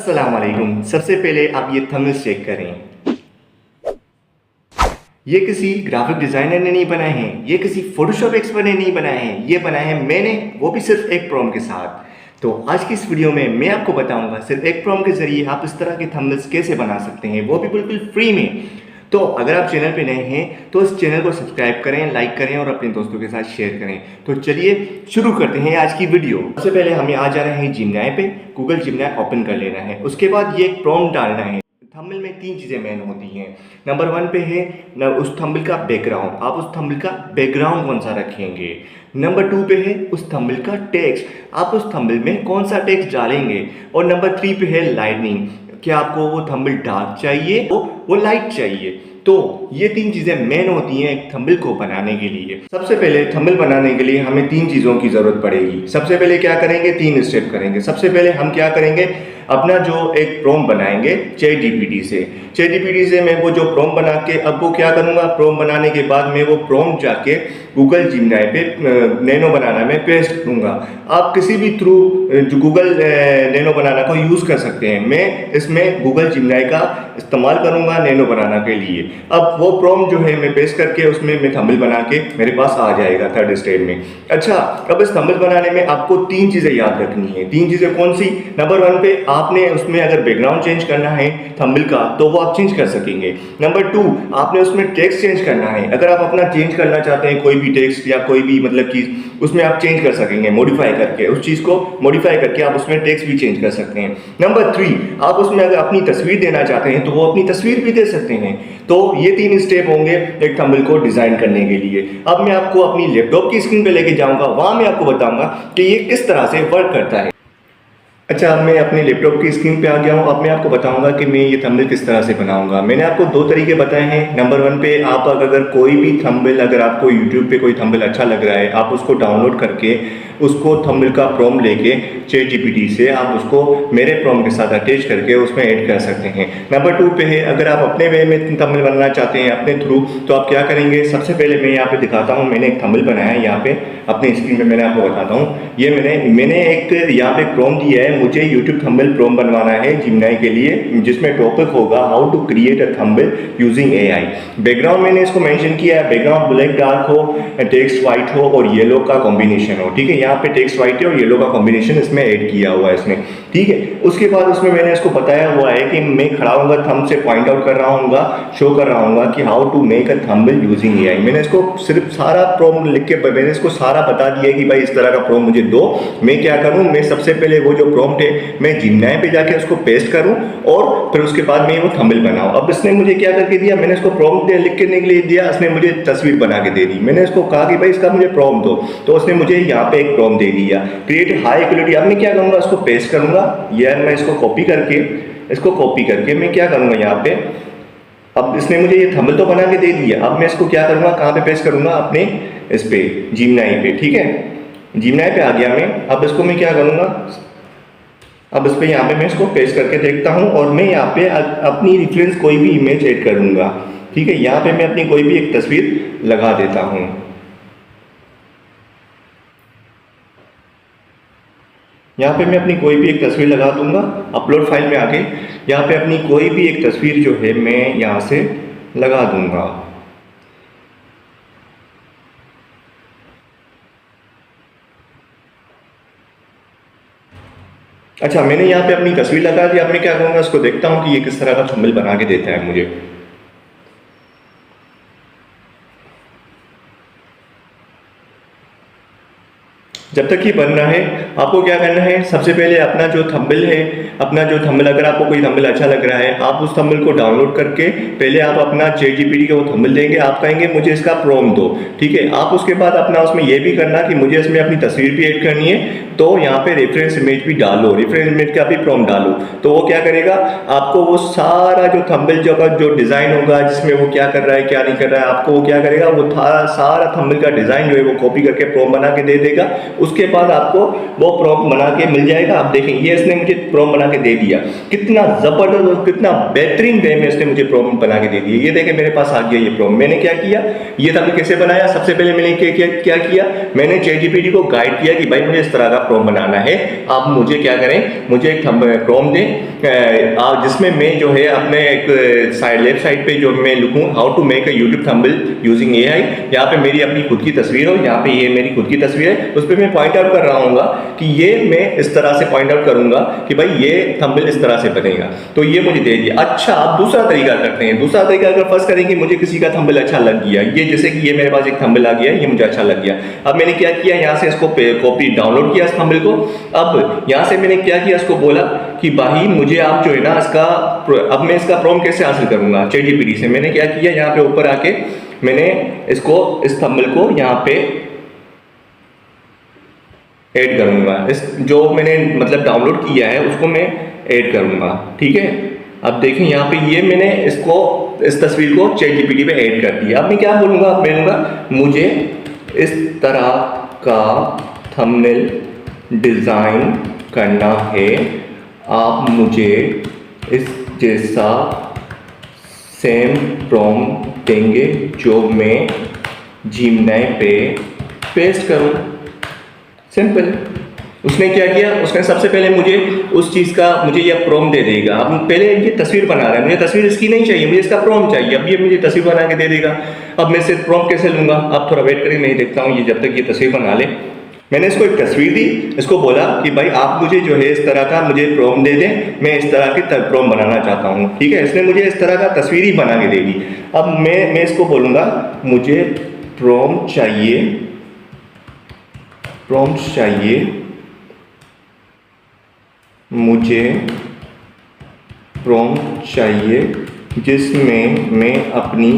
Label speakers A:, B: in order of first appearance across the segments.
A: अस्सलाम वालेकुम। सबसे पहले आप ये थंबनेल चेक करें। ये किसी ग्राफिक डिज़ाइनर ने नहीं बनाए हैं, ये किसी फोटोशॉप एक्सपर्ट ने नहीं बनाए हैं, ये बनाए हैं मैंने, वो भी सिर्फ एक प्रॉम्प्ट के साथ। तो आज की इस वीडियो में मैं आपको बताऊंगा सिर्फ एक प्रॉम्प्ट के जरिए आप इस तरह के थंबनेल्स कैसे बना सकते हैं, वो भी बिल्कुल फ्री में। तो अगर आप चैनल पे नए हैं तो इस चैनल को सब्सक्राइब करें, लाइक करें और अपने दोस्तों के साथ शेयर करें। तो चलिए शुरू करते हैं आज की वीडियो। सबसे पहले हमें आ जा रहे हैं जिमनाई पे। गूगल जिमनाई ओपन कर लेना है। उसके बाद ये एक प्रॉम्प्ट डालना है। थंबनेल में तीन चीज़ें मेन होती हैं। नंबर वन पे है न उस थंबनेल का बैकग्राउंड, आप उस थंबनेल का बैकग्राउंड कौन सा रखेंगे। नंबर टू पे है उस थंबनेल का टेक्स्ट, आप उस थंबनेल में कौन सा टेक्स्ट डालेंगे। और नंबर थ्री पे है लाइटनिंग, क्या आपको वो थंबनेल डार्क चाहिए वो लाइट चाहिए। तो ये तीन चीज़ें मेन होती हैं एक थंबनेल को बनाने के लिए। सबसे पहले थंबनेल बनाने के लिए हमें तीन चीज़ों की ज़रूरत पड़ेगी। सबसे पहले क्या करेंगे, तीन स्टेप करेंगे। सबसे पहले हम क्या करेंगे, अपना जो एक प्रॉम्प्ट बनाएंगे चैट जीपीटी से। चैट जीपीटी से मैं वो जो प्रॉम्प्ट बना के अब वो क्या करूँगा, प्रॉम्प्ट बनाने के बाद मैं वो प्रॉम्प्ट जाके गूगल जिमनाई पे नैनो बनाना में पेस्ट करूँगा। आप किसी भी थ्रू जो गूगल नैनो बनाना को यूज़ कर सकते हैं। मैं इसमें गूगल जिमनाई का इस्तेमाल करूँगा नैनो बनाना के लिए। अब वो प्रॉम्प्ट जो है मैं पेस्ट करके उसमें मैं थंबनेल बना के मेरे पास आ जाएगा थर्ड स्टेप में। अच्छा, अब इस थंबनेल बनाने में आपको तीन चीज़ें याद रखनी है। तीन चीज़ें कौन सी? नंबर वन पे आपने उसमें अगर बैकग्राउंड चेंज करना है थंबनेल का तो वो आप चेंज कर सकेंगे। नंबर टू, आपने उसमें टेक्स्ट चेंज करना है। अगर आप अपना चेंज करना चाहते हैं कोई भी टेक्स्ट या कोई भी मतलब चीज़, उसमें आप चेंज कर सकेंगे मॉडिफाई करके, उस चीज़ को मॉडिफाई करके आप उसमें टेक्स्ट भी चेंज कर सकते हैं। नंबर थ्री, आप उसमें अगर अपनी तस्वीर देना चाहते हैं तो वो अपनी तस्वीर भी दे सकते हैं। तो ये तीन स्टेप होंगे एक थंबनेल को डिज़ाइन करने के लिए। अब मैं आपको अपनी लैपटॉप की स्क्रीन पे लेके जाऊंगा, वहाँ मैं आपको बताऊंगा कि ये किस तरह से वर्क करता है। अच्छा, अब मैं अपने लैपटॉप की स्क्रीन पे आ गया हूँ। अब मैं आपको बताऊंगा कि मैं ये थंबनेल किस तरह से बनाऊंगा। मैंने आपको दो तरीके बताए हैं। नंबर वन पे आप अगर कोई भी थंबनेल, अगर आपको यूट्यूब पे कोई थंबनेल अच्छा लग रहा है, आप उसको डाउनलोड करके उसको थंबनेल का प्रॉम्प्ट लेके चैट जीपीटी से आप उसको मेरे प्रॉम्प्ट के साथ अटैच करके उसमें ऐड कर सकते हैं। नंबर टू पे है अगर आप अपने वे में थंबनेल बनाना चाहते हैं अपने थ्रू, तो आप क्या करेंगे, सबसे पहले मैं यहाँ पे दिखाता हूँ। मैंने एक थंबनेल बनाया है यहाँ पे अपनी स्क्रीन पे, मैंने आपको बताता हूँ। ये मैंने एक यहाँ पे प्रॉम्प्ट दिया है, मुझे यूट्यूब थंबनेल प्रॉम्प्ट बनवाना है जिमनाई के लिए, जिसमें टॉपिक होगा how to create a thumbnail using AI. Background मैंने इसको मेंशन किया है, बैकग्राउंड ब्लैक डार्क हो, टेक्स्ट व्हाइट हो और येलो का कॉम्बिनेशन हो। ठीक है, यहाँ पे टेक्स्ट व्हाइट है और येलो का कॉम्बिनेशन इसमें ऐड किया हुआ है इसने। ठीक है, उसके बाद उसमें मैंने इसको बताया हुआ है कि मैं खड़ा होऊंगा, थंब से पॉइंट आउट कर रहा हूँगा, शो कर रहा हूँगा कि how to make a thumbnail using AI. मैंने इसको सिर्फ सारा प्रॉम्प्ट लिख के मैंने इसको सारा बता दिया कि भाई इस तरह का प्रॉम्प्ट मुझे दो। मैं क्या करूँ, मैं सबसे पहले वो जो प्रॉम्प्ट है मैं जिमनाई पे जाके उसको पेस्ट करूँ और फिर उसके बाद मैं वो थंबनेल बनाऊँ। अब इसने मुझे क्या करके दिया, मैंने इसको प्रॉम्प्ट लिख के के लिए दिया, इसने मुझे तस्वीर बना के दे दी। मैंने इसको कहा कि भाई इसका मुझे प्रॉम्प्ट दो, तो उसने मुझे यहाँ पे एक प्रॉम्प्ट दे दिया, क्रिएट हाई क्वालिटी। अब मैं क्या करूँगा, इसको पेस्ट करूँगा, या मैं इसको कॉपी करके मैं क्या करूँगा यहाँ पे, अब इसने मुझे ये थंबनेल तो बना के दे दिया। अब मैं इसको क्या करूँगा, कहाँ पे पेस्ट करूँगा, अपने इस पे जिमनाई पे। ठीक है, जिमनाई पे आ गया मैं। अब इसको मैं क्या करूँगा, अब इस पे यहाँ पे मैं इसको पेस्ट करके देखता हूँ और मैं यहाँ पे अपनी रेफरेंस कोई भी इमेज ऐड करूँगा। ठीक है, यहाँ पे मैं अपनी कोई भी एक तस्वीर लगा देता हूँ। यहाँ पे मैं अपनी कोई भी एक तस्वीर लगा दूंगा। अपलोड फाइल में आके यहाँ पे अपनी कोई भी एक तस्वीर जो है मैं यहाँ से लगा दूंगा। अच्छा, मैंने यहाँ पे अपनी तस्वीर लगा दी। अब मैं क्या करूँगा, इसको देखता हूँ कि ये किस तरह का थंबनेल बना के देता है मुझे। जब तक ये बन रहा है आपको क्या करना है, सबसे पहले अपना जो थंबनेल है, अगर आपको कोई थंबनेल अच्छा लग रहा है, आप उस थंबनेल को डाउनलोड करके पहले आप अपना चैट जीपीटी का वो थंबनेल देंगे, आप कहेंगे मुझे इसका प्रॉम्प्ट दो। ठीक है, आप उसके बाद अपना उसमें ये भी करना कि मुझे इसमें अपनी तस्वीर भी ऐड करनी है, तो यहाँ पे रेफरेंस इमेज भी डालो, रेफरेंस इमेज का भी प्रॉम्प्ट डालो। तो वो क्या करेगा, आपको वो सारा जो थंबनेल जो डिज़ाइन होगा, जिसमें वो क्या कर रहा है क्या नहीं कर रहा है, आपको वो क्या करेगा, वो सारा थंबनेल का डिज़ाइन जो है वो कॉपी करके प्रॉम्प्ट बना के दे देगा। उसके बाद आपको वो प्रॉम्प्ट बना के मिल जाएगा। आप देखें ये इसने मुझे प्रॉम्प्ट बना के दे दिया, कितना ज़बरदस्त और कितना बेहतरीन वे में इसने मुझे प्रॉम्प्ट बना के दे दिया। ये देखें मेरे पास आ गया ये प्रॉम्प्ट। मैंने क्या किया, ये थंबनेल कैसे बनाया, सबसे पहले मैंने क्या किया, मैंने ChatGPT को गाइड किया कि भाई मुझे इस तरह का प्रॉम्प्ट बनाना है, आप मुझे क्या करें, मुझे एक प्रॉम्प्ट दें जिसमें मैं जो है अपने एक लेफ्ट साइड पे जो मैं लिखूं how to make a YouTube thumbnail using AI। यहाँ पे मेरी अपनी खुद की तस्वीर हो, यहाँ पे ये मेरी खुद की तस्वीर है, उस पर मैं पॉइंट आउट कर रहा हूँ कि ये मैं इस तरह से पॉइंट आउट करूंगा कि भाई ये थंबनेल इस तरह से बनेगा। तो ये मुझे दे दिया। अच्छा अब दूसरा तरीका करते हैं। दूसरा तरीका अगर फर्स्ट करें कि मुझे किसी का थंबनेल अच्छा लग गया, ये जैसे कि ये मेरे पास एक थंबनेल आ गया, ये मुझे अच्छा लग गया। अब मैंने क्या किया, यहाँ से इसको कॉपी डाउनलोड किया इस थंबनेल को। अब यहाँ से मैंने क्या किया, इसको बोला कि भाई मुझे आप जो है ना इसका, अब मैं इसका प्रॉम्प्ट कैसे हासिल करूंगा ChatGPT से। मैंने क्या किया, यहाँ पे ऊपर आके मैंने इसको इस थंबनेल को यहाँ पे ऐड करूंगा। इस जो मैंने मतलब डाउनलोड किया है उसको मैं ऐड करूंगा, ठीक है। अब देखें यहाँ पे ये मैंने इसको इस तस्वीर को ChatGPT पे ऐड कर दिया। अब मैं क्या बोलूँगा, बोलूँगा मुझे इस तरह का थंबनेल डिज़ाइन करना है, आप मुझे इस जैसा सेम प्रॉम्प्ट देंगे जो मैं Gemini पे पेस्ट करूँ। सिंपल। उसने क्या किया, उसने सबसे पहले मुझे उस चीज़ का मुझे यह प्रॉम्प्ट दे देगा। अब पहले ये तस्वीर बना रहा है, मुझे तस्वीर इसकी नहीं चाहिए, मुझे इसका प्रॉम्प्ट चाहिए। अब ये मुझे तस्वीर बना के दे देगा। अब मैं सिर्फ प्रॉम्प्ट कैसे लूँगा, आप थोड़ा वेट करें, मैं देखता हूँ ये जब तक ये तस्वीर बना ले। मैंने इसको एक तस्वीर दी, इसको बोला कि भाई आप मुझे जो है इस तरह का मुझे प्रॉम्प्ट दे दें, मैं इस तरह की प्रॉम्प्ट बनाना चाहता हूँ, ठीक है। इसने मुझे इस तरह का तस्वीर ही बना के दे दी। अब मैं इसको बोलूँगा मुझे प्रॉम्प्ट चाहिए, मुझे प्रॉम्प्ट चाहिए जिसमें मैं अपनी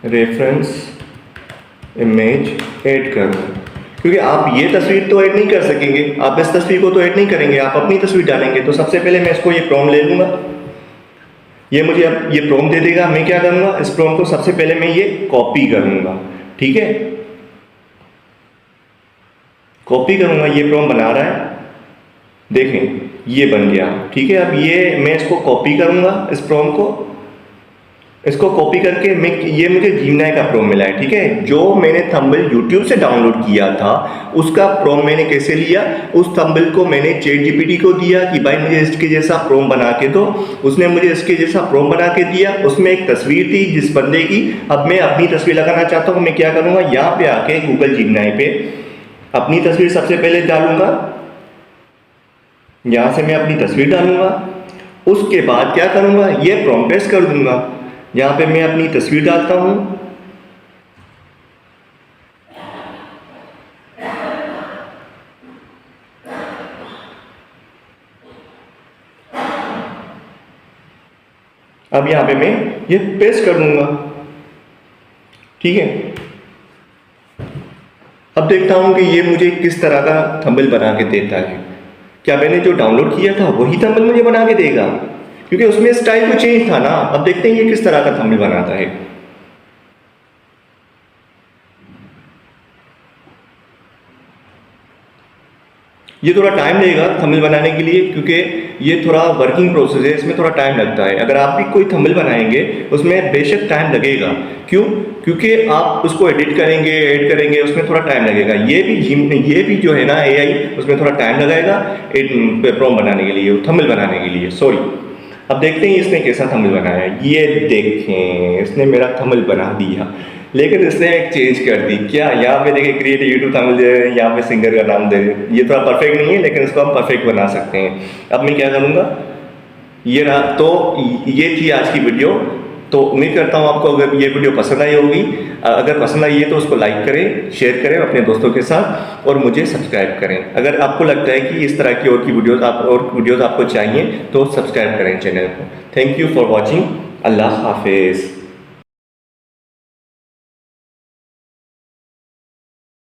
A: रेफरेंस इमेज ऐड करूँ। क्योंकि आप ये तस्वीर तो ऐड नहीं कर सकेंगे, आप इस तस्वीर को तो ऐड नहीं करेंगे, आप अपनी तस्वीर डालेंगे। तो सबसे पहले मैं इसको ये प्रॉम्प्ट ले लूँगा, ये मुझे अब ये प्रॉम्प्ट दे देगा। मैं क्या करूँगा, इस प्रॉम्प्ट को सबसे पहले मैं ये कॉपी करूँगा, ठीक है। कॉपी करूँगा, ये प्रॉम्प्ट बना रहा है, देखें ये बन गया, ठीक है। अब ये मैं इसको कॉपी करूँगा, इस प्रॉम्प्ट को, इसको कॉपी करके मैं ये मुझे Gemini का प्रॉम्प्ट मिला है, ठीक है। जो मैंने थंबनेल YouTube से डाउनलोड किया था उसका प्रॉम्प्ट मैंने कैसे लिया, उस थंबनेल को मैंने ChatGPT को दिया कि भाई मुझे इसके जैसा प्रॉम्प्ट बना के दो। उसने मुझे इसके जैसा प्रॉम्प्ट बना के दिया, उसमें एक तस्वीर थी जिस बंदे की। अब मैं अपनी तस्वीर लगाना चाहता हूँ, मैं क्या करूँगा, यहाँ पे आके गूगल Gemini पे अपनी तस्वीर सबसे पहले डालूंगा, यहाँ से मैं अपनी तस्वीर डालूंगा। उसके बाद क्या करूँगा, ये प्रॉम्प्ट पेस्ट कर दूंगा, यहाँ पे मैं अपनी तस्वीर डालता हूँ। अब यहाँ पे मैं ये पेस्ट कर दूंगा, ठीक है। अब देखता हूँ कि ये मुझे किस तरह का थंबनेल बना के देता है। क्या मैंने जो डाउनलोड किया था वही थंबनेल मुझे बना के देगा, क्योंकि उसमें स्टाइल तो चेंज था ना। अब देखते हैं ये किस तरह का थंबनेल बनाता है। ये थोड़ा टाइम लगेगा थंबनेल बनाने के लिए, क्योंकि ये थोड़ा वर्किंग प्रोसेस है, इसमें थोड़ा टाइम लगता है। अगर आप भी कोई थंबनेल बनाएंगे उसमें बेशक टाइम लगेगा। क्यों? क्योंकि आप उसको एडिट करेंगे, ऐड करेंगे, उसमें थोड़ा टाइम लगेगा। ये भी जो है ना AI, उसमें थोड़ा टाइम लगेगा प्रॉम्प्ट बनाने के लिए, थंबनेल बनाने के लिए, सॉरी। अब देखते हैं इसने कैसा थंबनेल बनाया। ये देखें, इसने मेरा थंबनेल बना दिया, लेकिन इसने एक चेंज कर दी। क्या? यहाँ पे देखिए क्रिएट यूट्यूब थंबनेल दे रहे हैं, यहाँ पे सिंगर का नाम दे रहे हैं। ये थोड़ा परफेक्ट नहीं है, लेकिन इसको हम परफेक्ट बना सकते हैं। अब मैं क्या करूँगा, ये रहा। तो ये थी आज की वीडियो। तो उम्मीद करता हूँ आपको अगर ये वीडियो पसंद आई होगी। अगर पसंद आई है तो उसको लाइक करें, शेयर करें अपने दोस्तों के साथ, और मुझे सब्सक्राइब करें। अगर आपको लगता है कि इस तरह की और वीडियोज़ आपको चाहिए तो सब्सक्राइब करें चैनल को। Thank you for watching. अल्लाह हाफिज़।